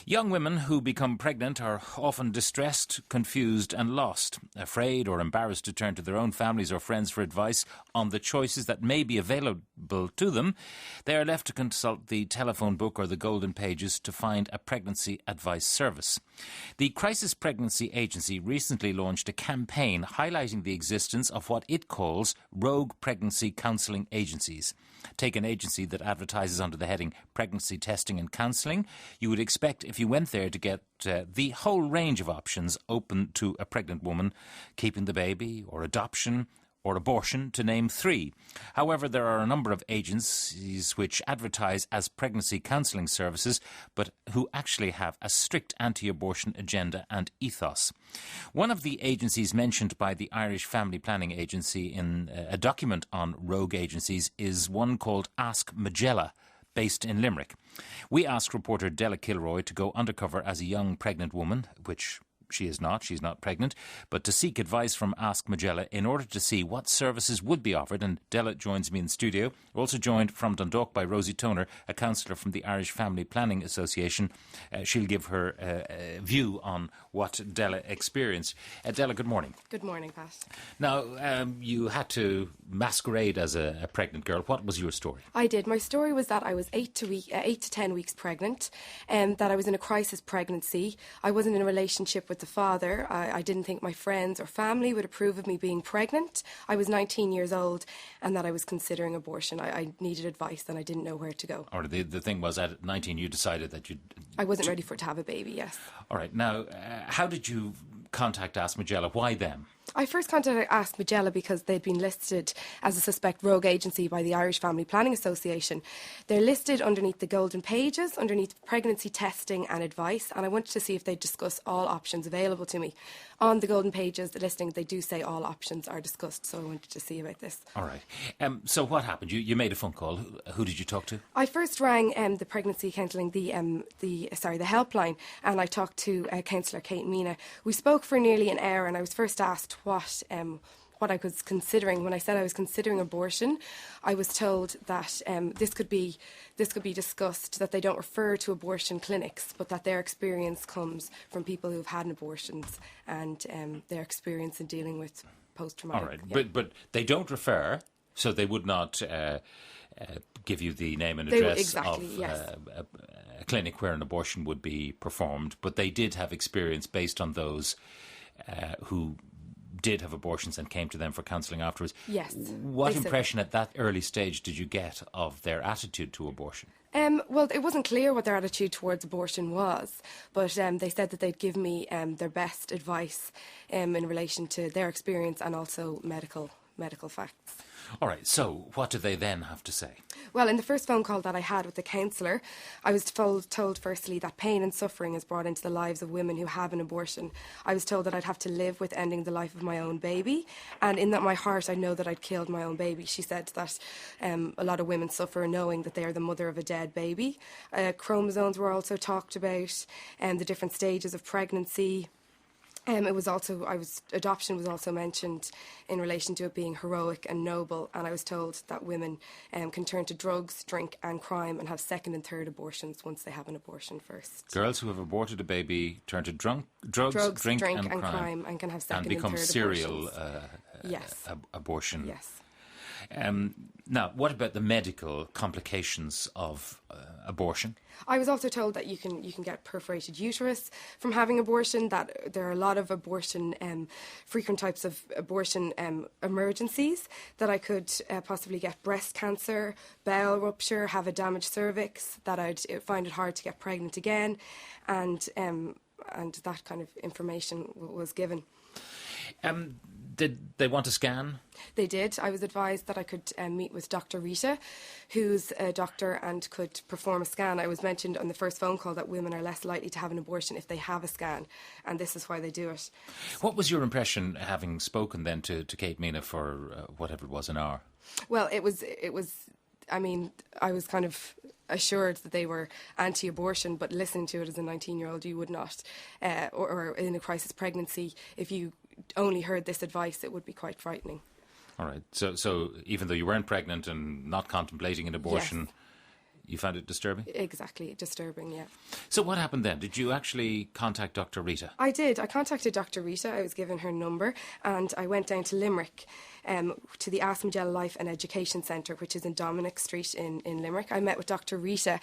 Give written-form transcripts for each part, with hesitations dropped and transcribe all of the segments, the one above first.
Young women who become pregnant are often distressed, confused and lost, afraid or embarrassed to turn to their own families or friends for advice on the choices that may be available to them. They are left to consult the telephone book or the golden pages to find a pregnancy advice service. The Crisis Pregnancy Agency recently launched a campaign highlighting the existence of what it calls rogue pregnancy counselling agencies. Take an agency that advertises under the heading pregnancy testing and counselling. You would expect if you went there to get the whole range of options open to a pregnant woman, keeping the baby or adoption or abortion, to name three. However, there are a number of agencies which advertise as pregnancy counselling services, but who actually have a strict anti-abortion agenda and ethos. One of the agencies mentioned by the Irish Family Planning Agency in a document on rogue agencies is one called Ask Majella, based in Limerick. We asked reporter Della Kilroy to go undercover as a young pregnant woman, which she's not pregnant, but to seek advice from Ask Majella in order to see what services would be offered. And Della joins me in studio. We're also joined from Dundalk by Rosie Toner, a counsellor from the Irish Family Planning Association. She'll give her view on what Della experienced. Della, good morning. Good morning, Pat. Now, you had to masquerade as a pregnant girl. What was your story? I did. My story was that I was 8 to 10 weeks pregnant, and that I was in a crisis pregnancy. I wasn't in a relationship with the father. I didn't think my friends or family would approve of me being pregnant. I was 19 years old, and that I was considering abortion. I needed advice and I didn't know where to go. Or the thing was, at 19 you decided that you'd... I wasn't ready to have a baby, yes. All right. Now, how did you contact Ask Majella? Why them? I first contacted Ask Majella because they'd been listed as a suspect rogue agency by the Irish Family Planning Association. They're listed underneath the golden pages, underneath pregnancy testing and advice, and I wanted to see if they'd discuss all options available to me. On the golden pages, the listing, they do say all options are discussed, so I wanted to see about this. All right. So what happened? You made a phone call. Who did you talk to? I first rang the pregnancy counselling, the helpline, and I talked to counsellor Kate Mina. We spoke for nearly an hour, and I was first asked what I was considering. When I said I was considering abortion, I was told that this could be discussed, that they don't refer to abortion clinics, but that their experience comes from people who've had abortions and their experience in dealing with post-traumatic. All right, yeah. but they don't refer, so they would not give you the name and address of yes. a clinic where an abortion would be performed, but they did have experience based on those who did have abortions and came to them for counselling afterwards. Yes. What impression at that early stage did you get of their attitude to abortion? Well, it wasn't clear what their attitude towards abortion was, but they said that they'd give me their best advice in relation to their experience and also medical facts. All right, so what do they then have to say? Well, in the first phone call that I had with the counsellor, I was told firstly that pain and suffering is brought into the lives of women who have an abortion. I was told that I'd have to live with ending the life of my own baby, and in that my heart I know that I'd killed my own baby. She said that a lot of women suffer knowing that they are the mother of a dead baby. Chromosomes were also talked about, and the different stages of pregnancy. Adoption was also mentioned in relation to it being heroic and noble, and I was told that women can turn to drugs, drink and crime and have second and third abortions once they have an abortion first. Girls who have aborted a baby turn to drugs, drink and crime and can have second and become third serial yes. abortion. Yes. Now, what about the medical complications of abortion? I was also told that you can get perforated uterus from having abortion, that there are a lot of abortion, frequent types of abortion emergencies, that I could possibly get breast cancer, bowel rupture, have a damaged cervix, that I'd find it hard to get pregnant again, and that kind of information was given. Did they want a scan? They did. I was advised that I could meet with Dr. Rita, who's a doctor and could perform a scan. I was mentioned on the first phone call that women are less likely to have an abortion if they have a scan, and this is why they do it. What was your impression, having spoken then to Kate Mina for whatever it was, an hour? Well, it was. I mean, I was kind of assured that they were anti-abortion, but listening to it as a 19-year-old, you would not, or in a crisis pregnancy, if you only heard this advice, it would be quite frightening. All right. So even though you weren't pregnant and not contemplating an abortion, yes. You found it disturbing? Exactly, disturbing, yeah. So what happened then? Did you actually contact Dr. Rita? I did. I contacted Dr. Rita. I was given her number, and I went down to Limerick to the Majella Life and Education Centre, which is in Dominic Street in Limerick. I met with Dr. Rita.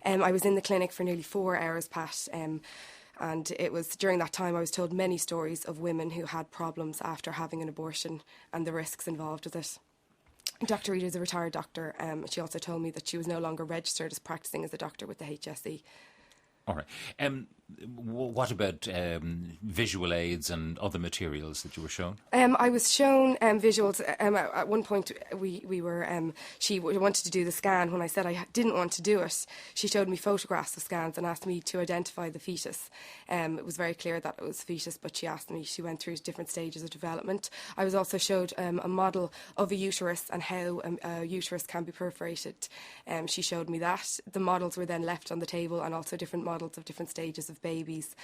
I was in the clinic for nearly 4 hours, Pat. And it was during that time I was told many stories of women who had problems after having an abortion and the risks involved with it. Dr. Rita is a retired doctor. She also told me that she was no longer registered as practising as a doctor with the HSE. All right. What about visual aids and other materials that you were shown? I was shown visuals. At one point, we were. She wanted to do the scan. When I said I didn't want to do it, she showed me photographs of scans and asked me to identify the fetus. It was very clear that it was a fetus, but she asked me. She went through different stages of development. I was also showed a model of a uterus and how a uterus can be perforated. She showed me that. The models were then left on the table, and also different models of different stages of babies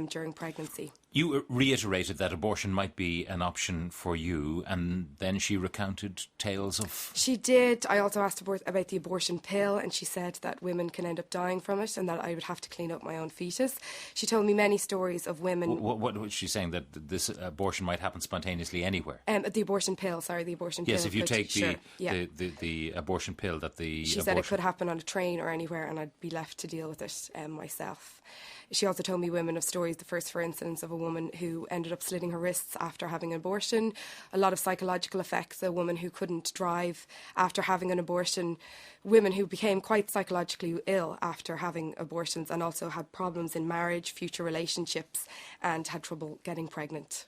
during pregnancy. You reiterated that abortion might be an option for you, and then she recounted tales of... She did. I also asked about the abortion pill, and she said that women can end up dying from it and that I would have to clean up my own fetus. She told me many stories of women... What was she saying? That this abortion might happen spontaneously anywhere? The abortion pill, the abortion pill. Yes, if you take the abortion pill that the... She said it could happen on a train or anywhere, and I'd be left to deal with it myself. She also told me women of stories, the first, for instance, of a woman who ended up slitting her wrists after having an abortion, a lot of psychological effects, a woman who couldn't drive after having an abortion, women who became quite psychologically ill after having abortions and also had problems in marriage, future relationships, and had trouble getting pregnant.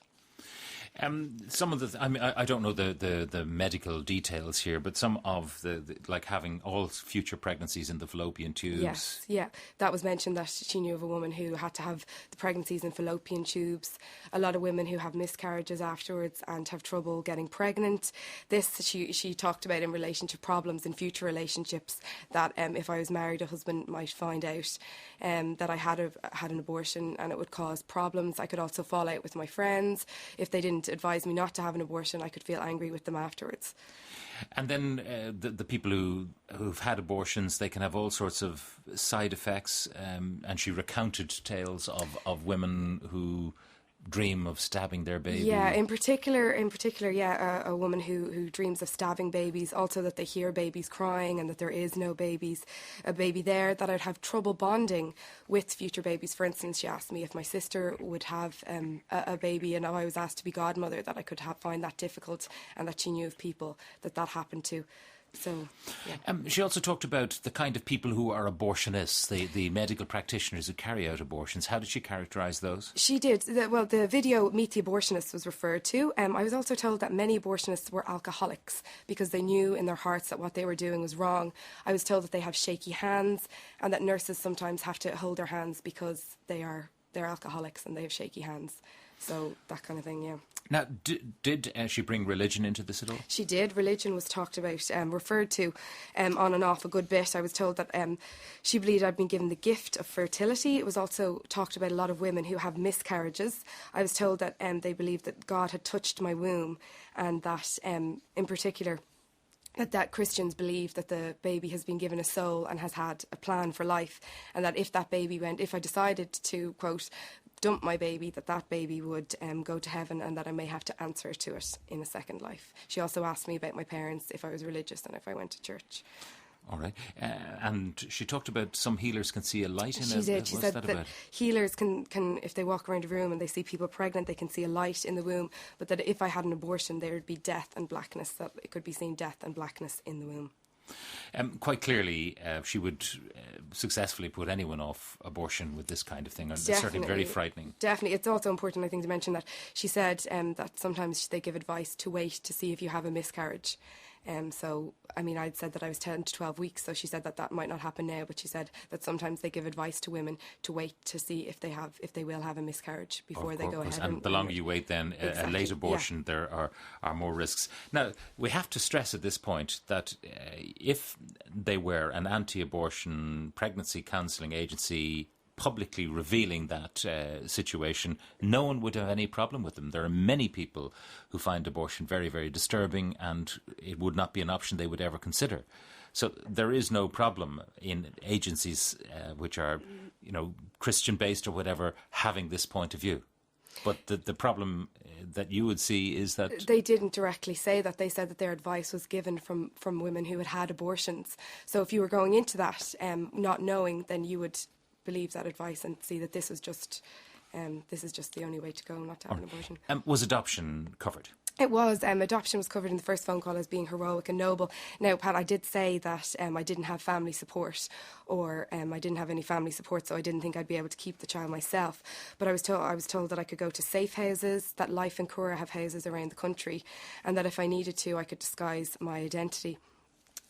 Some of the, I don't know the medical details here, but some of the like having all future pregnancies in the fallopian tubes. Yes, yeah, that was mentioned that she knew of a woman who had to have the pregnancies in fallopian tubes. A lot of women who have miscarriages afterwards and have trouble getting pregnant. This she talked about in relation to problems in future relationships that if I was married, a husband might find out that I had an abortion and it would cause problems. I could also fall out with my friends if they didn't advise me not to have an abortion. I could feel angry with them afterwards. And then the people who've had abortions, they can have all sorts of side effects. And she recounted tales of women who dream of stabbing their baby. Yeah, in particular, yeah, a woman who dreams of stabbing babies, also that they hear babies crying and that there is no a baby there, that I'd have trouble bonding with future babies. For instance, she asked me if my sister would have a baby, and I was asked to be godmother, that I could find that difficult, and that she knew of people that happened to. So, yeah. She also talked about the kind of people who are abortionists, the medical practitioners who carry out abortions. How did she characterise those? She did. The video Meet the Abortionist was referred to. I was also told that many abortionists were alcoholics because they knew in their hearts that what they were doing was wrong. I was told that they have shaky hands and that nurses sometimes have to hold their hands because they're alcoholics and they have shaky hands. So that kind of thing, yeah. Now, did she bring religion into this at all? She did. Religion was talked about, referred to on and off a good bit. I was told that she believed I'd been given the gift of fertility. It was also talked about a lot of women who have miscarriages. I was told that they believed that God had touched my womb, and that, in particular, that Christians believe that the baby has been given a soul and has had a plan for life, and that if I decided to, quote, dump my baby, that baby would go to heaven, and that I may have to answer to it in a second life. She also asked me about my parents, if I was religious and if I went to church. All right. And she talked about some healers can see a light in it. She did. She said that healers can, if they walk around a room and they see people pregnant, they can see a light in the womb, but that if I had an abortion, there would be death and blackness, that it could be seen death and blackness in the womb. Quite clearly, she would successfully put anyone off abortion with this kind of thing. And it's certainly very frightening. Definitely. It's also important, I think, to mention that she said that sometimes they give advice to wait to see if you have a miscarriage. So, I mean, I'd said that I was 10 to 12 weeks, so she said that might not happen now, but she said that sometimes they give advice to women to wait to see if they will have a miscarriage before they go ahead. And the longer you wait, then exactly. A late abortion, yeah. There are more risks. Now, we have to stress at this point that if they were an anti-abortion pregnancy counselling agency publicly revealing that situation, no one would have any problem with them. There are many people who find abortion very, very disturbing, and it would not be an option they would ever consider. So there is no problem in agencies which are, Christian-based or whatever, having this point of view. But the problem that you would see is that... They didn't directly say that. They said that their advice was given from women who had abortions. So if you were going into that not knowing, then you would believe that advice and see that this is just the only way to go, not to have an abortion. Was adoption covered? It was. Adoption was covered in the first phone call as being heroic and noble. Now, Pat, I did say that I didn't have family support, or I didn't have any family support, so I didn't think I'd be able to keep the child myself. But I was told that I could go to safe houses, that Life and Cura have houses around the country, and that if I needed to, I could disguise my identity.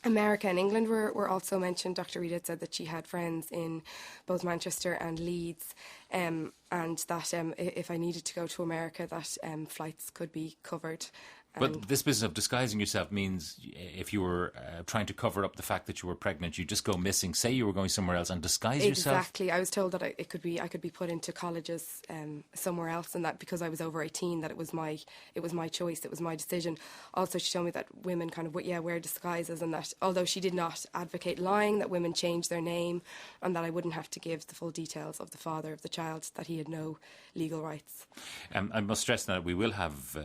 America and England were also mentioned. Dr. Reid had said that she had friends in both Manchester and Leeds, and that if I needed to go to America, that flights could be covered. But this business of disguising yourself means if you were trying to cover up the fact that you were pregnant, you just go missing, say you were going somewhere else and disguise yourself? Exactly. I was told that I could be put into colleges somewhere else, and that because I was over 18, that it was my choice, it was my decision. Also, she told me that women kind of wear disguises, and that although she did not advocate lying, that women change their name, and that I wouldn't have to give the full details of the father of the child, that he had no legal rights. I must stress that we will have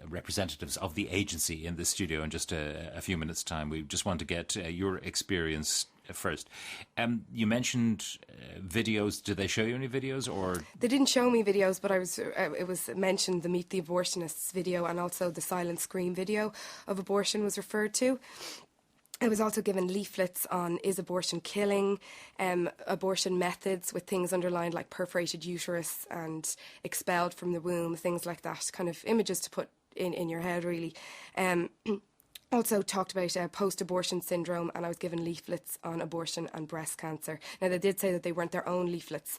representatives of the agency in the studio in just a few minutes' time. We just want to get your experience first. You mentioned videos. Did they show you any videos, or...? They didn't show me videos, but it was mentioned the Meet the Abortionists video, and also the Silent Scream video of abortion was referred to. I was also given leaflets on is abortion killing, abortion methods with things underlined like perforated uterus and expelled from the womb, things like that, kind of images to put in your head, really. Also talked about post-abortion syndrome, and I was given leaflets on abortion and breast cancer. Now, they did say that they weren't their own leaflets,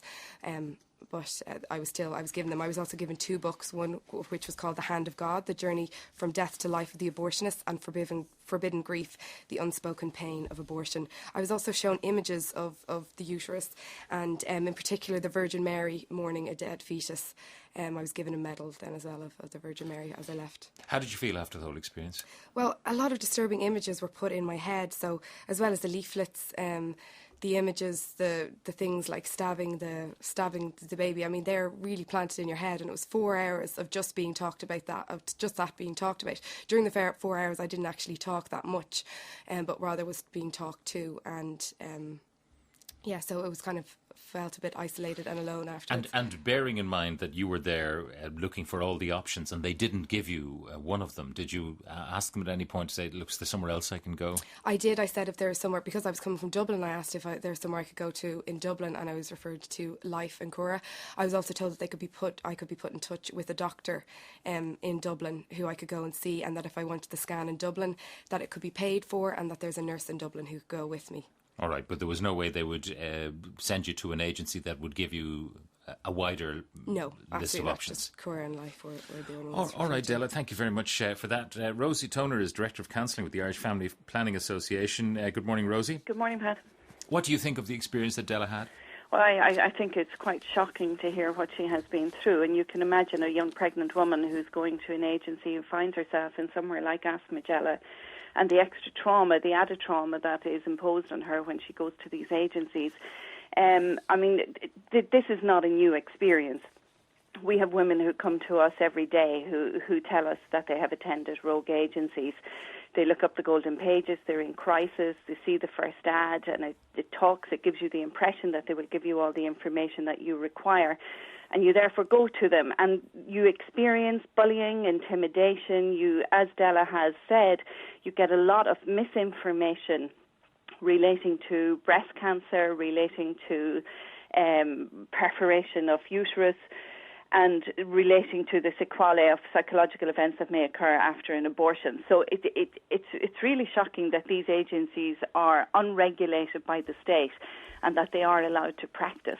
but I was given them. I was also given 2 books, one which was called The Hand of God, The Journey from Death to Life of the Abortionist, and Forbidden Grief, The Unspoken Pain of Abortion. I was also shown images of the uterus, and in particular the Virgin Mary mourning a dead fetus. I was given a medal then as well of the Virgin Mary as I left. How did you feel after the whole experience? Well, a lot of disturbing images were put in my head, so as well as the leaflets, the images, the things like stabbing the baby, I mean, they're really planted in your head, and it was 4 hours of just being talked about that being talked about. During the 4 hours, I didn't actually talk that much, but rather was being talked to, and so it was kind of felt a bit isolated and alone afterwards. And bearing in mind that you were there looking for all the options and they didn't give you one of them, did you ask them at any point to say, look, is there somewhere else I can go? I did. I said if there was somewhere, because I was coming from Dublin, I asked if there's somewhere I could go to in Dublin, and I was referred to Life and Cura. I was also told that I could be put in touch with a doctor in Dublin who I could go and see, and that if I wanted the scan in Dublin, that it could be paid for, and that there's a nurse in Dublin who could go with me. All right, but there was no way they would send you to an agency that would give you a wider list of options? Just Cura and Life were the only ones. All right, Della, thank you very much for that. Rosie Toner is Director of Counselling with the Irish Family Planning Association. Good morning, Rosie. Good morning, Pat. What do you think of the experience that Della had? Well, I think it's quite shocking to hear what she has been through, and you can imagine a young pregnant woman who's going to an agency who finds herself in somewhere like Majella, and the extra trauma, the added trauma that is imposed on her when she goes to these agencies. I mean, this is not a new experience. We have women who come to us every day who tell us that they have attended rogue agencies. They look up the golden pages, they're in crisis, they see the first ad, and it gives you the impression that they will give you all the information that you require. And you therefore go to them and you experience bullying, intimidation. You, as Della has said, you get a lot of misinformation relating to breast cancer, relating to perforation of uterus, and relating to the sequelae of psychological events that may occur after an abortion. So it's really shocking that these agencies are unregulated by the state and that they are allowed to practice.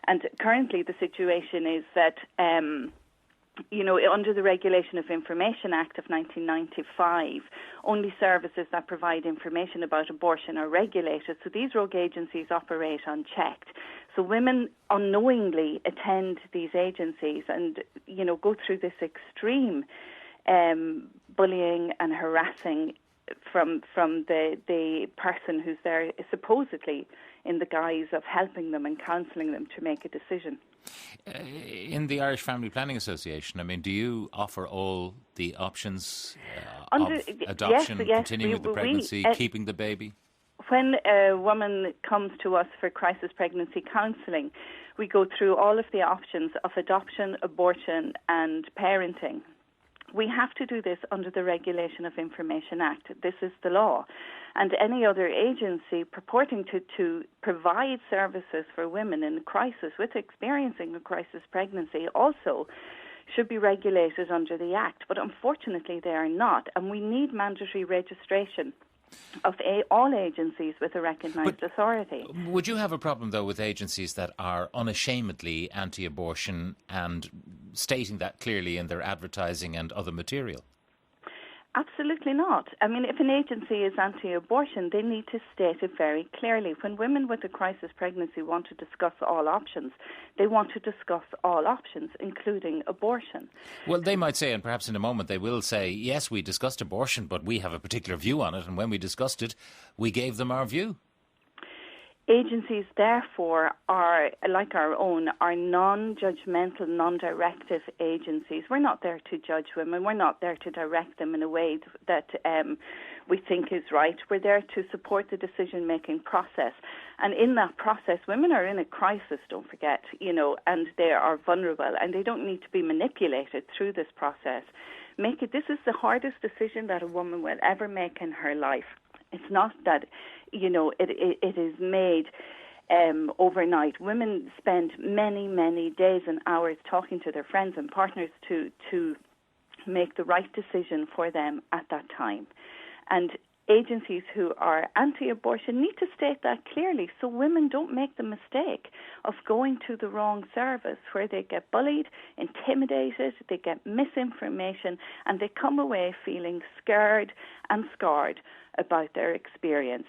And currently the situation is that, under the Regulation of Information Act of 1995, only services that provide information about abortion are regulated. So these rogue agencies operate unchecked. So women unknowingly attend these agencies and, go through this extreme bullying and harassing from the person who's there supposedly in the guise of helping them and counselling them to make a decision. In the Irish Family Planning Association, I mean, do you offer all the options of adoption, yes, continuing with the pregnancy, keeping the baby? When a woman comes to us for crisis pregnancy counselling, we go through all of the options of adoption, abortion and parenting. We have to do this under the Regulation of Information Act. This is the law. And any other agency purporting to provide services for women in crisis with experiencing a crisis pregnancy also should be regulated under the Act. But unfortunately they are not, and we need mandatory registration of all agencies with a recognised authority. Would you have a problem, though, with agencies that are unashamedly anti-abortion and stating that clearly in their advertising and other material? Absolutely not. I mean, if an agency is anti-abortion, they need to state it very clearly. When women with a crisis pregnancy want to discuss all options, they want to discuss all options, including abortion. Well, they might say, and perhaps in a moment they will say, yes, we discussed abortion, but we have a particular view on it, and when we discussed it, we gave them our view. Agencies, therefore, are, like our own, are non-judgmental, non-directive agencies. We're not there to judge women. We're not there to direct them in a way that we think is right. We're there to support the decision-making process. And in that process, women are in a crisis, don't forget, and they are vulnerable, and they don't need to be manipulated through this process. This is the hardest decision that a woman will ever make in her life. It's not that, it is made overnight. Women spend many, many days and hours talking to their friends and partners to make the right decision for them at that time. And agencies who are anti-abortion need to state that clearly so women don't make the mistake of going to the wrong service where they get bullied, intimidated, they get misinformation, and they come away feeling scared and scarred about their experience.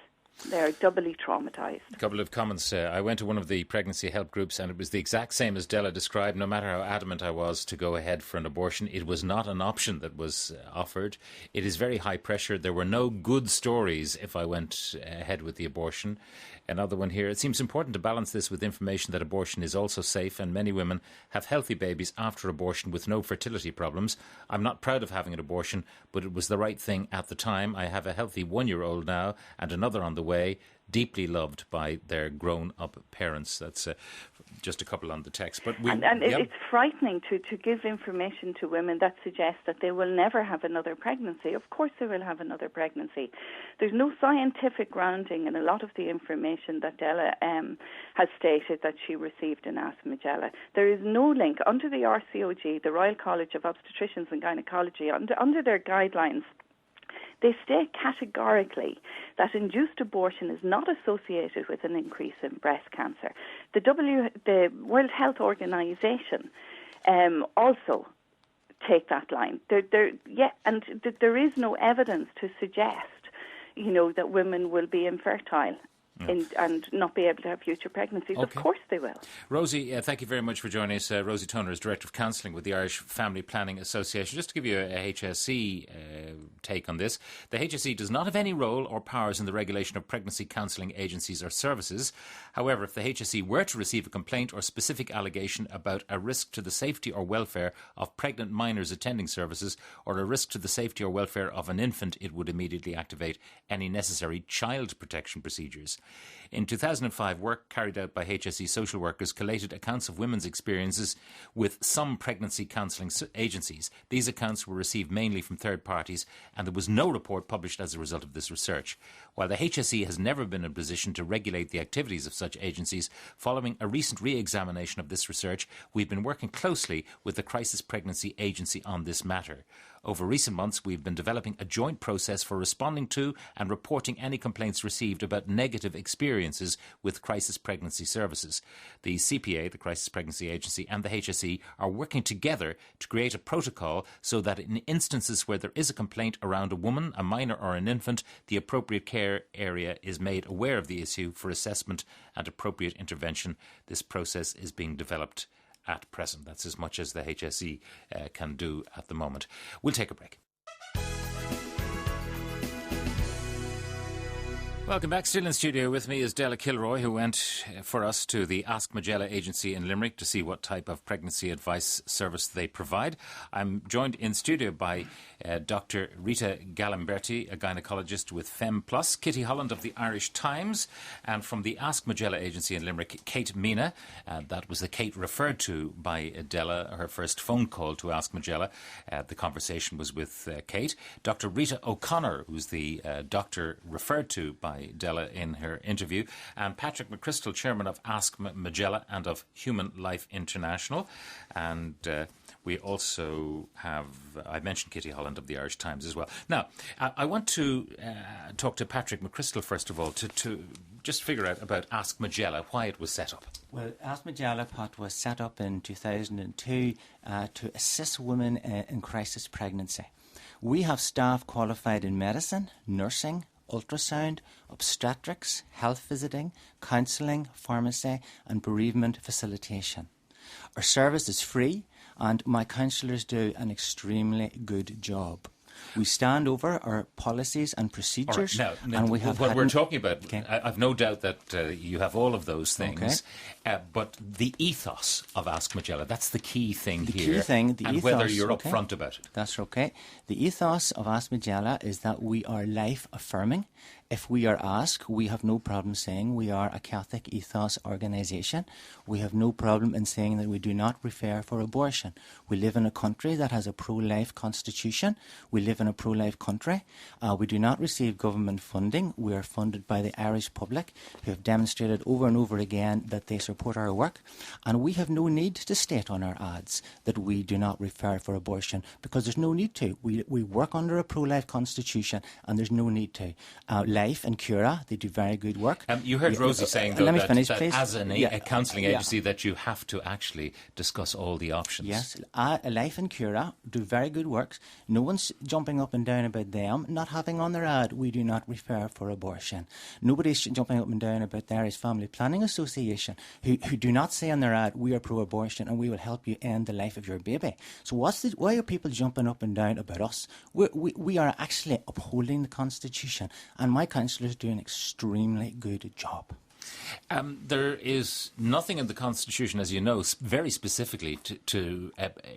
They're doubly traumatised. A couple of comments. I went to one of the pregnancy help groups and it was the exact same as Della described. No matter how adamant I was to go ahead for an abortion, it was not an option that was offered. It is very high pressure. There were no good stories if I went ahead with the abortion. Another one here. It seems important to balance this with information that abortion is also safe and many women have healthy babies after abortion with no fertility problems. I'm not proud of having an abortion, but it was the right thing at the time. I have a healthy 1-year-old now and another on the way, deeply loved by their grown-up parents. That's just a couple on the text. But it's frightening to give information to women that suggests that they will never have another pregnancy. Of course they will have another pregnancy. There's no scientific grounding in a lot of the information that Della has stated that she received in Ask Majella. There is no link. Under the RCOG, the Royal College of Obstetricians and Gynecology, under their guidelines, they state categorically that induced abortion is not associated with an increase in breast cancer. The World Health Organization also take that line. There is no evidence to suggest, that women will be infertile. And not be able to have future pregnancies. Okay. Of course they will. Rosie, thank you very much for joining us. Rosie Toner is Director of Counselling with the Irish Family Planning Association. Just to give you a HSE take on this, the HSE does not have any role or powers in the regulation of pregnancy counselling agencies or services. However, if the HSE were to receive a complaint or specific allegation about a risk to the safety or welfare of pregnant minors attending services or a risk to the safety or welfare of an infant, it would immediately activate any necessary child protection procedures. In 2005, work carried out by HSE social workers collated accounts of women's experiences with some pregnancy counselling agencies. These accounts were received mainly from third parties, and there was no report published as a result of this research. While the HSE has never been in a position to regulate the activities of such agencies, following a recent re-examination of this research, we've been working closely with the Crisis Pregnancy Agency on this matter. Over recent months, we've been developing a joint process for responding to and reporting any complaints received about negative experiences with crisis pregnancy services. The CPA, the Crisis Pregnancy Agency, and the HSE are working together to create a protocol so that in instances where there is a complaint around a woman, a minor or an infant, the appropriate care area is made aware of the issue for assessment and appropriate intervention. This process is being developed at present. That's as much as the HSE can do at the moment. We'll take a break. Welcome back. Still in studio with me is Della Kilroy, who went for us to the Ask Majella agency in Limerick to see what type of pregnancy advice service they provide. I'm joined in studio by Dr. Rita Galimberti, a gynaecologist with FemPlus, Kitty Holland of the Irish Times, and from the Ask Majella agency in Limerick, Kate Mina. That was the Kate referred to by Della, her first phone call to Ask Majella. The conversation was with Kate. Dr. Rita O'Connor, who's the doctor referred to by Della in her interview, and Patrick McChrystal, chairman of Ask Majella and of Human Life International. And we also have, I mentioned Kitty Holland of the Irish Times as well. Now, I want to talk to Patrick McChrystal first of all to just figure out about Ask Majella, why it was set up. Well, Ask Majella was set up in 2002 to assist women in crisis pregnancy. We have staff qualified in medicine, nursing, ultrasound, obstetrics, health visiting, counselling, pharmacy and bereavement facilitation. Our service is free and my counsellors do an extremely good job. We stand over our policies and procedures. Now, and we have what we're talking about, okay. I've no doubt that you have all of those things, okay. But the ethos of Ask Majella, that's the key thing the here. Key thing, the and ethos, whether you're okay. upfront about it. That's okay. The ethos of Ask Majella is that we are life-affirming. If we are asked, we have no problem saying we are a Catholic ethos organisation. We have no problem in saying that we do not refer for abortion. We live in a country that has a pro-life constitution. We live in a pro-life country. We do not receive government funding. We are funded by the Irish public, who have demonstrated over and over again that they support our work. And we have no need to state on our ads that we do not refer for abortion, because there's no need to. We work under a pro-life constitution and there's no need to. Life and Cura, they do very good work. You heard Rosie saying, though, that as a counselling agency that you have to actually discuss all the options. Yes, Life and Cura do very good work. No one's jumping up and down about them not having on their ad, we do not refer for abortion. Nobody's jumping up and down about the Irish Family Planning Association, who do not say on their ad, we are pro-abortion and we will help you end the life of your baby. So why are people jumping up and down about us? We are actually upholding the Constitution, and my counsellors do an extremely good job. There is nothing in the Constitution, as you know, very specifically to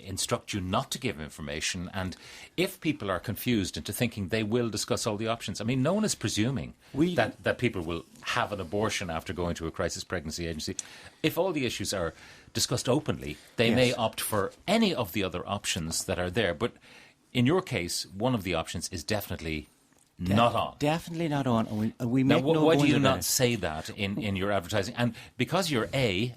instruct you not to give information. And if people are confused into thinking they will discuss all the options, I mean, no one is presuming that people will have an abortion after going to a crisis pregnancy agency. If all the issues are discussed openly, they may opt for any of the other options that are there. But in your case, one of the options is definitely not on. Definitely not on. And we make now, why do you not say that in your advertising? And because your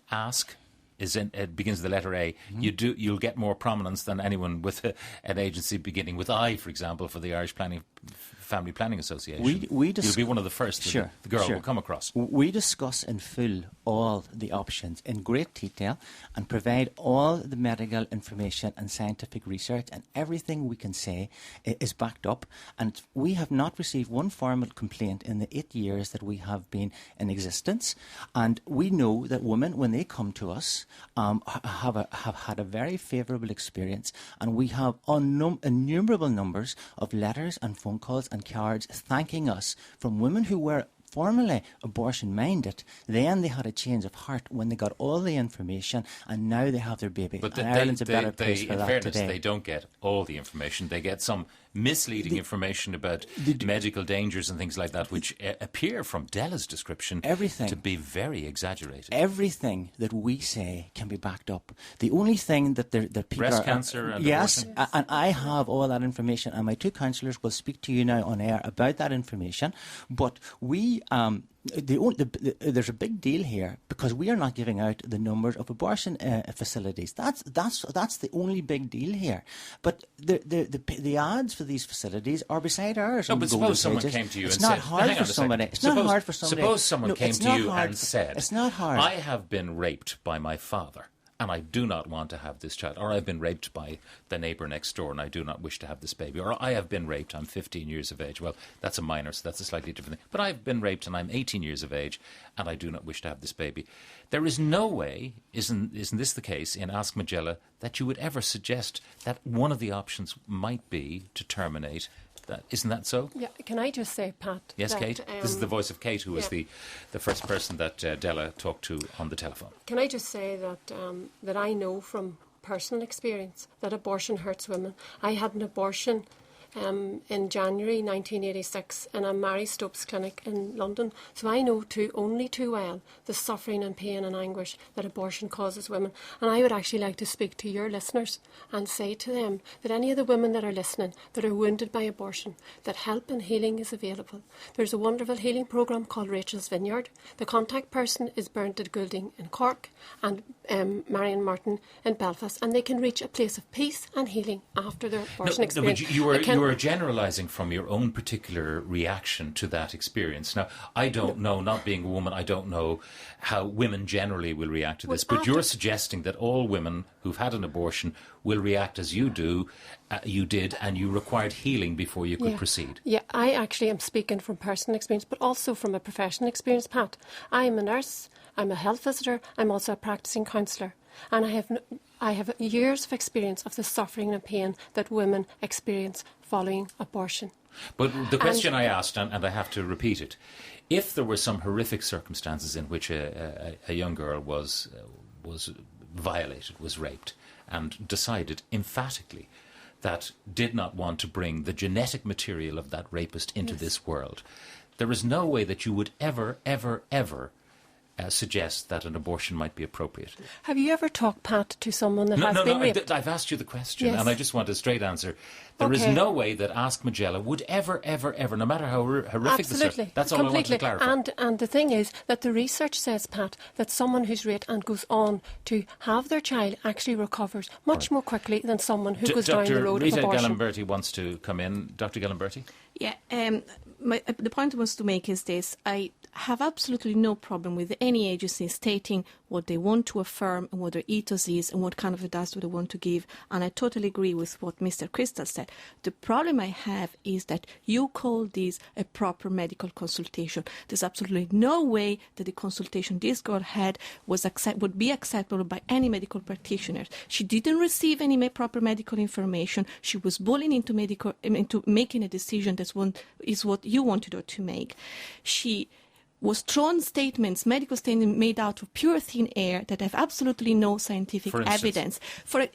Ask it begins with the letter A, you'll get more prominence than anyone with an agency beginning with I, for example, for the Irish Family Planning Association. You'll be one of the first that the girl will come across. We discuss in full all the options in great detail and provide all the medical information and scientific research, and everything we can say is backed up. And we have not received one formal complaint in the 8 years that we have been in existence. And we know that women, when they come to us, have had a very favourable experience, and we have innumerable numbers of letters and phone calls and cards thanking us from women who were formerly abortion-minded. Then they had a change of heart when they got all the information, and now they have their baby. But Ireland's a better place for in that fairness, today. they don't get all the information. They get some misleading information about medical dangers and things like that, which appear from Della's description to be very exaggerated. Everything that we say can be backed up. The only thing that people breast cancer and yes, abortion. And I have all that information, and my two counsellors will speak to you now on air about that information. But we there's a big deal here, because we are not giving out the numbers of abortion facilities. That's the only big deal here. But the ads for these facilities are beside ours. No, but suppose someone came to you and said, not hard for somebody. It's not hard for somebody. Suppose someone came to you and said, it's not hard. I have been raped by my father, and I do not want to have this child. Or I've been raped by the neighbour next door, and I do not wish to have this baby. Or I have been raped, I'm 15 years of age. Well, that's a minor, so that's a slightly different thing. But I've been raped, and I'm 18 years of age, and I do not wish to have this baby. There is no way, isn't this the case in Ask Majella, that you would ever suggest that one of the options might be to terminate Isn't that so? Yeah, can I just say, Pat? Yes, that, Kate? This is the voice of Kate, who was yeah. the first person that Della talked to on the telephone. Can I just say that that I know from personal experience that abortion hurts women. I had an abortion in January 1986 in a Mary Stopes clinic in London, so I know only too well the suffering and pain and anguish that abortion causes women. And I would actually like to speak to your listeners and say to them that any of the women that are listening that are wounded by abortion, that help and healing is available. There's a wonderful healing programme called Rachel's Vineyard. The contact person is Bernadette Goulding in Cork and Marion Martin in Belfast, and they can reach a place of peace and healing after their abortion experience. But you were generalising from your own particular reaction to that experience. Now, I don't know, not being a woman, I don't know how women generally will react to this, but you're suggesting that all women who've had an abortion will react as you did, and you required healing before you could proceed. Yeah, I actually am speaking from personal experience, but also from a professional experience, Pat. I am a nurse, I'm a health visitor, I'm also a practising counsellor. And I have years of experience of the suffering and pain that women experience following abortion. But the question I asked, and I have to repeat it, if there were some horrific circumstances in which a young girl was violated, was raped, and decided emphatically that did not want to bring the genetic material of that rapist into this world, there is no way that you would ever suggest that an abortion might be appropriate. Have you ever talked, Pat, to someone that has been raped? I've asked you the question, and I just want a straight answer. There is no way that Ask Majella would ever, no matter how horrific the circumstance. That's all I want to clarify. And the thing is that the research says, Pat, that someone who's raped and goes on to have their child actually recovers much more quickly than someone who goes down the road of abortion. Rita Gallimberti wants to come in. Dr. Gallimberti? Yeah, the point I want to make is this. I have absolutely no problem with any agency stating what they want to affirm and what their ethos is and what kind of advice do they want to give. And I totally agree with what Mr. Crystal said. The problem I have is that you call this a proper medical consultation. There's absolutely no way that the consultation this girl had would be acceptable by any medical practitioner. She didn't receive any proper medical information. She was bullied into making a decision that is what you wanted her to make. She was thrown statements, medical statements made out of pure thin air that have absolutely no scientific evidence.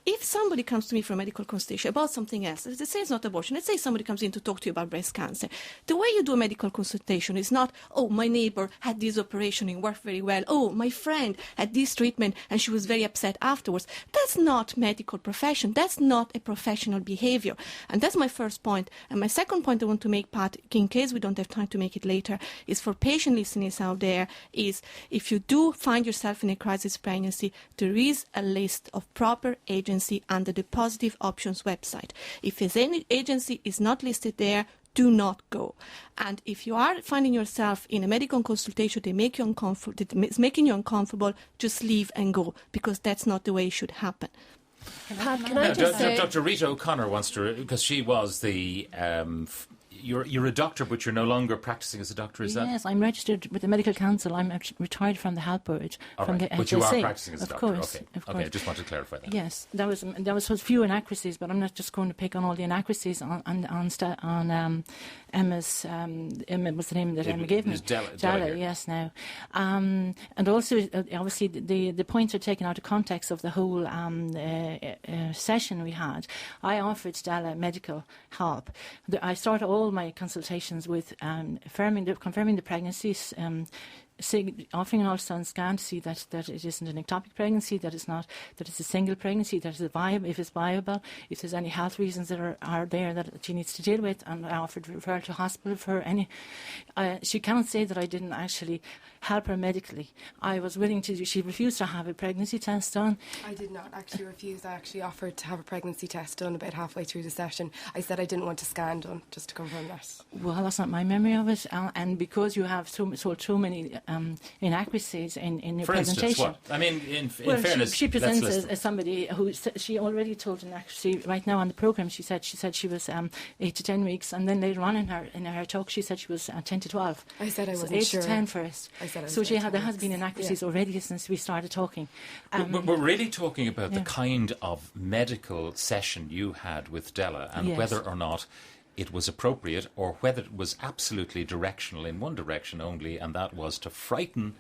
If somebody comes to me for a medical consultation about something else, let's say it's not abortion, let's say somebody comes in to talk to you about breast cancer, the way you do a medical consultation is not, oh, my neighbor had this operation and worked very well, oh, my friend had this treatment and she was very upset afterwards. That's not medical profession. That's not a professional behavior. And that's my first point. And my second point I want to make, Pat, in case we don't have time to make it later, is for patient listeners out there, is if you do find yourself in a crisis pregnancy, there is a list of proper agency under the Positive Options website. If any agency is not listed there, do not go. And if you are finding yourself in a medical consultation that is making you uncomfortable, just leave and go, because that's not the way it should happen. Pat, can I just say... Dr. Rita O'Connor wants to, because she was the... You're a doctor, but you're no longer practising as a doctor, is that? Yes, I'm registered with the Medical Council. I'm retired from the Health Board. From the but you are practising as a doctor? Of course. Okay, I just want to clarify that. Yes, there was a few inaccuracies, but I'm not just going to pick on all the inaccuracies on Emma's... Emma, what's the name that Emma gave me? Della, yes, now. And also, obviously, the points are taken out of context of the whole session we had. I offered Della medical help. I started all my consultations with confirming the pregnancies, offering an ultrasound scan to see that it isn't an ectopic pregnancy, that it's a single pregnancy, that it's viable, if it's viable, if there's any health reasons that are there that she needs to deal with, and I offered referral to hospital for any. She can't say that I didn't actually help her medically. I was willing to. She refused to have a pregnancy test done. I did not actually refuse. I actually offered to have a pregnancy test done about halfway through the session. I said I didn't want a scan done, just to confirm that. Well, that's not my memory of it, and because you have so many inaccuracies in your for presentation. Instance, what? I mean, in fairness, she presents as somebody who she already told an accuracy right now on the programme. She said she was 8 to 10 weeks, and then later on in her talk she said she was 10 to 12. I said I wasn't 8 sure. 8 to 10 first. So there has been inaccuracies already since we started talking. But we're really talking about the kind of medical session you had with Della and whether or not it was appropriate or whether it was absolutely directional in one direction only, and that was to frighten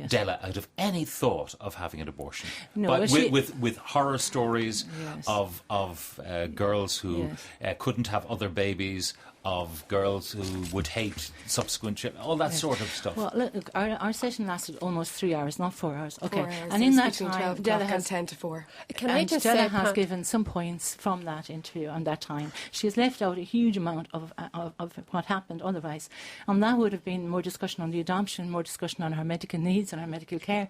Della out of any thought of having an abortion. No, but with horror stories of girls who couldn't have other babies, of girls who would hate subsequent children, all that sort of stuff. Well, look, our session lasted almost 3 hours, not 4 hours. Okay, 4 hours. And in that between time, 12 Della o'clock and has 10 to 4. Della has given some points from that interview and that time. She has left out a huge amount of what happened otherwise, and that would have been more discussion on the adoption, more discussion on her medical needs and her medical care,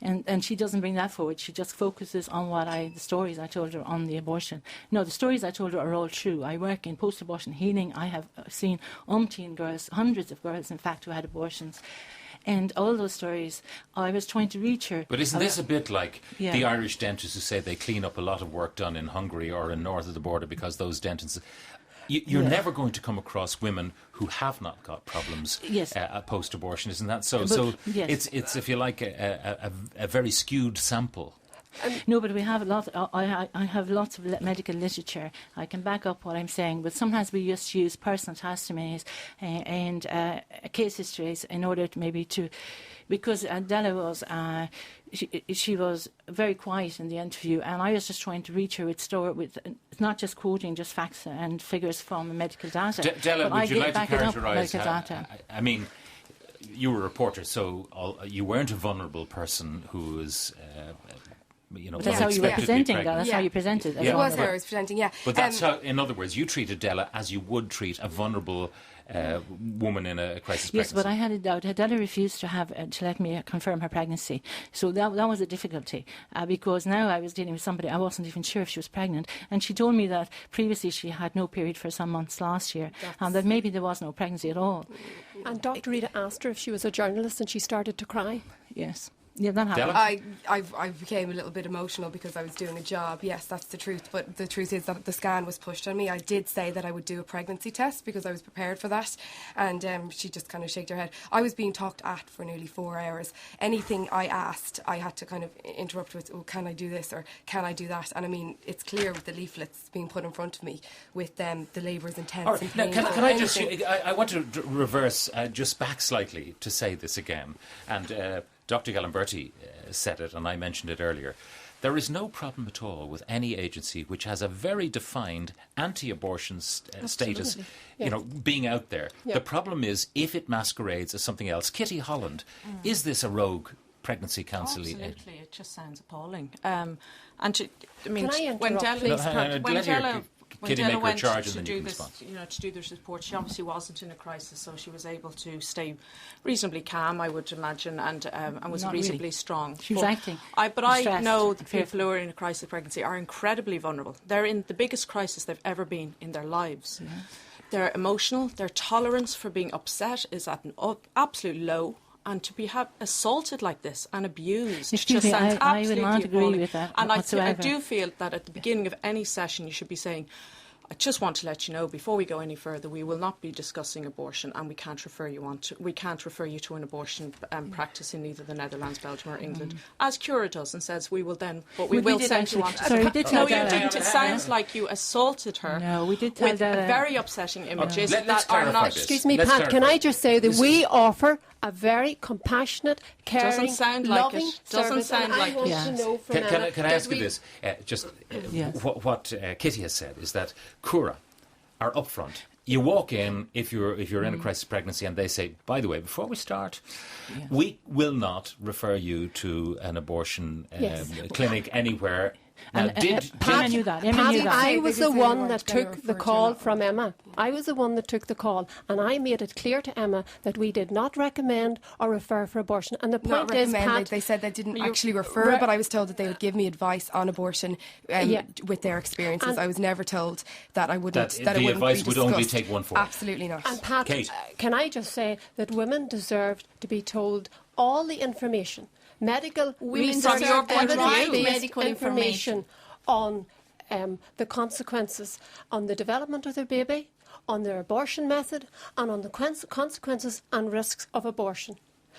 and she doesn't bring that forward. She just focuses on the stories I told her on the abortion. No, the stories I told her are all true. I work in post-abortion healing. I have seen umpteen girls, hundreds of girls in fact, who had abortions. And all those stories, I was trying to reach her. But isn't this a bit like the Irish dentists who say they clean up a lot of work done in Hungary or in north of the border because those dentists... You're never going to come across women who have not got problems post-abortion, isn't that so? It's if you like, a very skewed sample. No, but we have a lot. I have lots of medical literature. I can back up what I'm saying, but sometimes we just use personal testimonies and case histories in order to maybe to, because Della was. She was very quiet in the interview, and I was just trying to reach her with not just quoting just facts and figures from medical data. Della, would you like to characterise? I mean, you were a reporter, so you weren't a vulnerable person who was. But that's how you were presenting, though. That's how you presented. It was how I was presenting, But that's how, in other words, you treated Della as you would treat a vulnerable woman in a crisis pregnancy. Yes, but I had a doubt. Della refused to let me confirm her pregnancy. So that was a difficulty, because now I was dealing with somebody, I wasn't even sure if she was pregnant. And she told me that previously she had no period for some months last year, and that maybe there was no pregnancy at all. And Dr. Rita asked her if she was a journalist, and she started to cry. Yes. Yeah, that happened. I became a little bit emotional because I was doing a job. Yes, that's the truth. But the truth is that the scan was pushed on me. I did say that I would do a pregnancy test because I was prepared for that. And she just kind of shook her head. I was being talked at for nearly 4 hours. Anything I asked, I had to kind of interrupt with, oh, can I do this or can I do that? And I mean, it's clear with the leaflets being put in front of me with the labour is intense. Right. And pain. Now, can I just... I want to reverse just back slightly to say this again. And... Dr. Gallimberti said it, and I mentioned it earlier. There is no problem at all with any agency which has a very defined anti-abortion status, being out there. Yeah. The problem is if it masquerades as something else. Kitty Holland, is this a rogue pregnancy counselling? Absolutely, it just sounds appalling. When Della went to do this report, she obviously wasn't in a crisis, so she was able to stay reasonably calm, I would imagine, and was reasonably strong. She was acting. But I know the people who are in a crisis pregnancy are incredibly vulnerable. They're in the biggest crisis they've ever been in their lives. Yeah. They're emotional. Their tolerance for being upset is at an absolute low. And to be assaulted like this and abused just sounds absolutely I would not appalling. Agree with that and whatsoever. I do feel that at the beginning of any session you should be saying, I just want to let you know before we go any further, we will not be discussing abortion, and we can't refer you to an abortion practice in either the Netherlands, Belgium, or England, as Cura does, and says we will send you on. Sorry, we did tell you didn't. It sounds like you assaulted her. No, we did tell with very upsetting images let's that are not. Excuse me, Pat. Can I just say that we offer a very compassionate, caring, loving service. Doesn't sound like it. To know from can I ask you this? What Kitty has said is that Cura are upfront. You walk in if you're in a crisis pregnancy, and they say, by the way, before we start, we will not refer you to an abortion clinic anywhere. Now, Emma knew that. I was the one that took the call from Emma. I was the one that took the call, and I made it clear to Emma that we did not recommend or refer for abortion. And the point is, Pat, they said they didn't actually refer, but I was told that they would give me advice on abortion with their experiences. And I was never told that I wouldn't. That the it advice would only take one for. Absolutely not. And Pat, Kate. Can I just say that women deserved to be told all the information. Medical research, evidence-based information on the consequences, on the development of their baby, on their abortion method, and on the consequences and risks of abortion.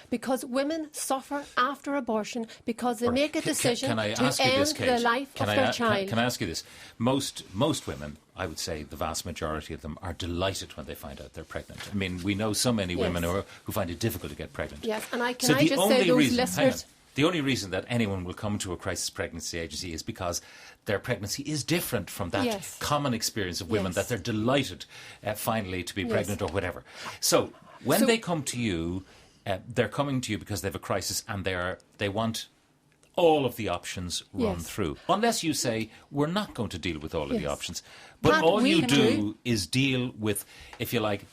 Because women suffer after abortion because they make a decision to end the life of their child. Can I ask you this? Most women I would say the vast majority of them are delighted when they find out they're pregnant. I mean, we know so many women who find it difficult to get pregnant. Yes, and I just say those listeners... The only reason that anyone will come to a crisis pregnancy agency is because their pregnancy is different from that common experience of women, that they're delighted finally to be pregnant or whatever. So when they come to you, they're coming to you because they have a crisis and they want all of the options run through. Unless you say, we're not going to deal with all of the options. But Pat, all you do is deal with, if you like,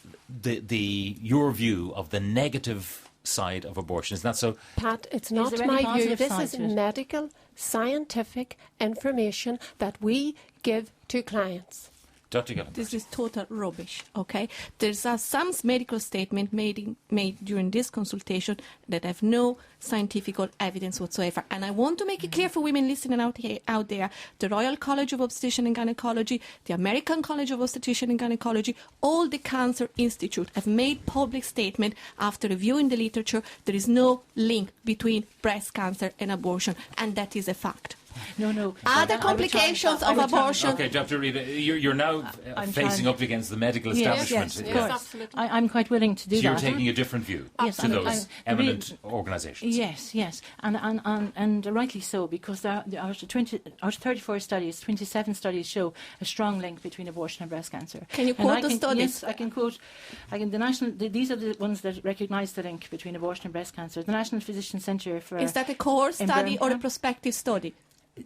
your view of the negative side of abortion. Isn't that so? Pat, it's not my view. This is medical, scientific information that we give to clients. Dr. Gillen. This is total rubbish, okay? There's some medical statement made during this consultation that have no scientific evidence whatsoever. And I want to make it clear for women listening out there, the Royal College of Obstetrician and Gynecology, the American College of Obstetrician and Gynecology, all the Cancer Institute have made public statement after reviewing the literature. There is no link between breast cancer and abortion, and that is a fact. No. Other complications of abortion. Okay, Dr. Rita, you're now facing up against the medical establishment. Yes, absolutely. I'm quite willing to do that. So you're taking a different view to those eminent organisations. Yes, and rightly so, because our 34 studies, 27 studies show a strong link between abortion and breast cancer. Can you quote the studies? Yes, I can quote. These are the ones that recognise the link between abortion and breast cancer. The National Physician Centre for... Is that a cohort study or a prospective study?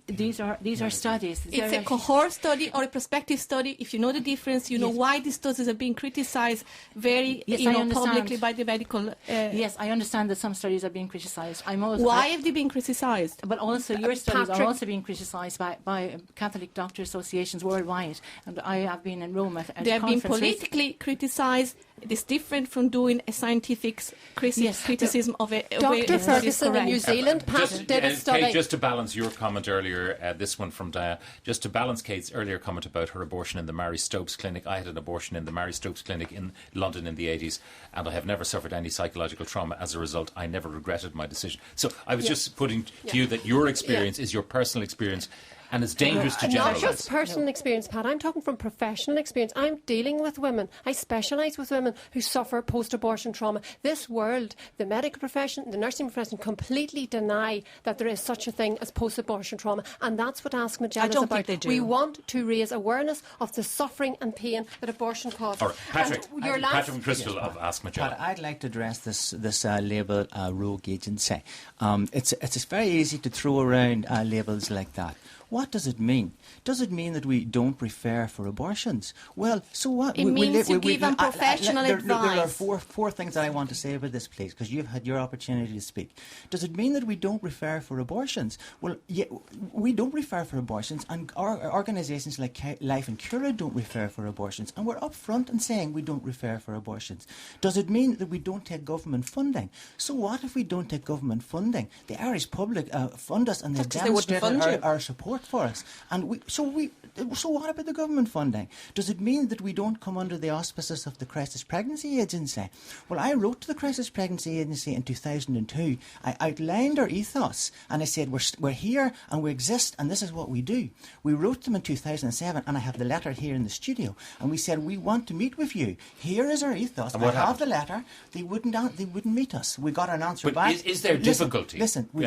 These are studies. It's a cohort study or a prospective study. If you know the difference, you know why these studies are being criticised very publicly by the medical... Yes, I understand that some studies are being criticised. Why have they been criticised? But also your studies are also being criticised by Catholic doctor associations worldwide. And I have been in Rome at they have been politically criticised. It is different from doing a scientific criticism of it. Dr. Ferguson in New Zealand did a study. Kate, just to balance your comment earlier, this one from Diane, just to balance Kate's earlier comment about her abortion in the Mary Stopes Clinic. I had an abortion in the Mary Stopes Clinic in London in the 80s, and I have never suffered any psychological trauma. As a result, I never regretted my decision. So I was just putting to you that your experience is your personal experience. And it's dangerous to generalise. Not just personal experience, Pat. I'm talking from professional experience. I'm dealing with women. I specialise with women who suffer post-abortion trauma. This world, the medical profession, the nursing profession, completely deny that there is such a thing as post-abortion trauma. And that's what Ask Majella is about. They do. We want to raise awareness of the suffering and pain that abortion causes. All right, Patrick and Crystal of Ask Majella. Pat, I'd like to address this label rogue agency. It's very easy to throw around labels like that. What does it mean? Does it mean that we don't refer for abortions? Well, so what? It means you give them professional advice. There are four things that I want to say about this, please, because you've had your opportunity to speak. Does it mean that we don't refer for abortions? Well, yeah, we don't refer for abortions, and our organisations like Life and Cura don't refer for abortions, and we're upfront in saying we don't refer for abortions. Does it mean that we don't take government funding? So what if we don't take government funding? The Irish public fund us, and they demonstrate our support for us. And so what about the government funding? Does it mean that we don't come under the auspices of the Crisis Pregnancy Agency? Well, I wrote to the Crisis Pregnancy Agency in 2002. I outlined our ethos, and I said, we're here and we exist, and this is what we do. We wrote them in 2007, and I have the letter here in the studio, and we said, we want to meet with you. Here is our ethos. I have the letter. They wouldn't meet us. We got an answer back. Is there difficulty? Listen, we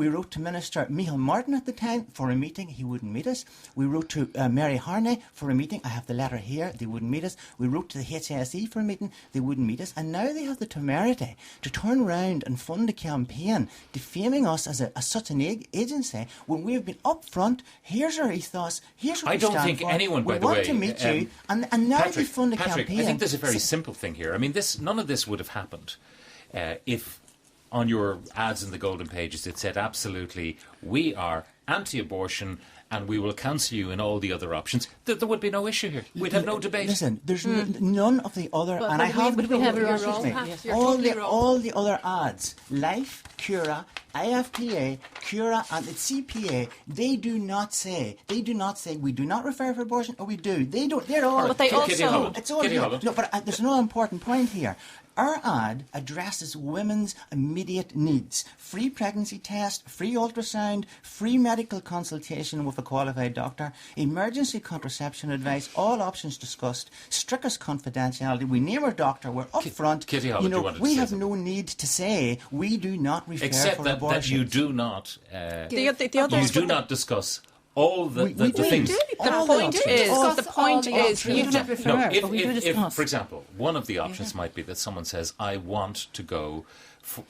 wrote to Minister Micheál Martin at the time for a meeting. He wouldn't meet us. We wrote to Mary Harney for a meeting. I have the letter here. They wouldn't meet us. We wrote to the HSE for a meeting. They wouldn't meet us. And now they have the temerity to turn around and fund a campaign defaming us as such an agency when we have been upfront. Here's our ethos. Here's what we stand for. I don't think anyone, by the way... We want to meet you. And now they fund a campaign. I think there's a very simple thing here. I mean, none of this would have happened if on your ads in the Golden Pages it said absolutely, we are anti-abortion and we will counsel you in all the other options. There would be no issue here. We'd have no debate. Listen, there's none of the other... But and I have... All the other ads, Life, Cura, IFPA, Cura and the CPA, they do not say we do not refer for abortion, or we do. They don't. They're all... But they also... It's all... No, but there's no important point here. Our ad addresses women's immediate needs. Free pregnancy test, free ultrasound, free medical consultation with a qualified doctor. Emergency contraception advice, all options discussed, strictest confidentiality. We name our doctor, we're upfront. Kitty Holland, you wanted to we say have something. no need to say we do not refer Except for that abortion. you do not. The other You do not discuss all the things. The point is, We do not refer, No, but we do if, discuss. for example, one of the options might be that someone says, I want to go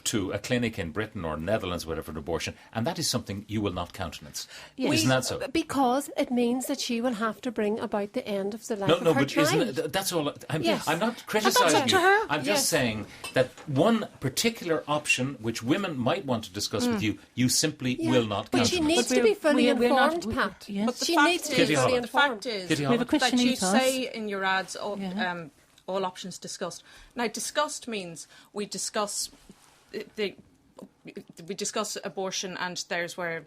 to a clinic in Britain or Netherlands, whatever, for an abortion, and that is something you will not countenance. Yes. Isn't that so? Because it means that she will have to bring about the end of the life No, of her but child. isn't it, that's all. Yes. I'm not And criticising that's you. up to her. I'm just saying that one particular option which women might want to discuss with you, you simply will not But she countenance. needs to be fully we're not- informed, Pat. yes. But the She fact needs to is- be Kitty fully Holland. The informed. fact is Kitty We have a Christian that you ethos. say in your ads, Yeah. all options discussed. Now, discussed means we discuss we discuss abortion, and there's where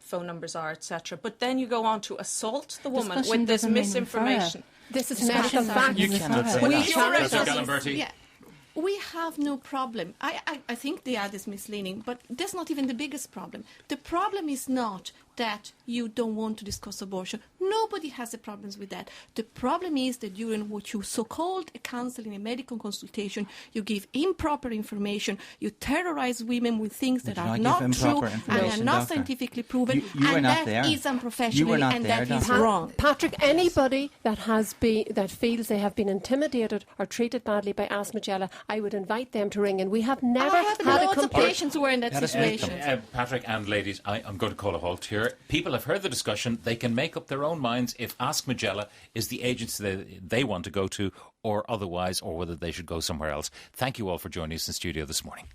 phone numbers are, etc. But then you go on to assault the woman Discussion with this doesn't mean misinformation. This is Discussion medical fact. doesn't You cannot refer. say We that. challenge Professor this. Gallimberti. Yeah. We have no problem. I think the ad is misleading, but that's not even the biggest problem. The problem is not that you don't want to discuss abortion. Nobody has the problems with that. The problem is that during what you so-called a counseling, a medical consultation, you give improper information, you terrorize women with things that do are not give not true improper and are information, not doctor. scientifically proven, You were and not that there. is unprofessional, You were not and there, that is doctor. wrong. Patrick, anybody that feels they have been intimidated or treated badly by Ask Majella, I would invite them to ring in. We have never I have had a loads of complaint. patients who are in that Let us meet situation. them. Patrick and ladies, I'm going to call a halt here. People have heard the discussion. They can make up their own minds if Ask Majella is the agency they want to go to or otherwise, or whether they should go somewhere else. Thank you all for joining us in studio this morning.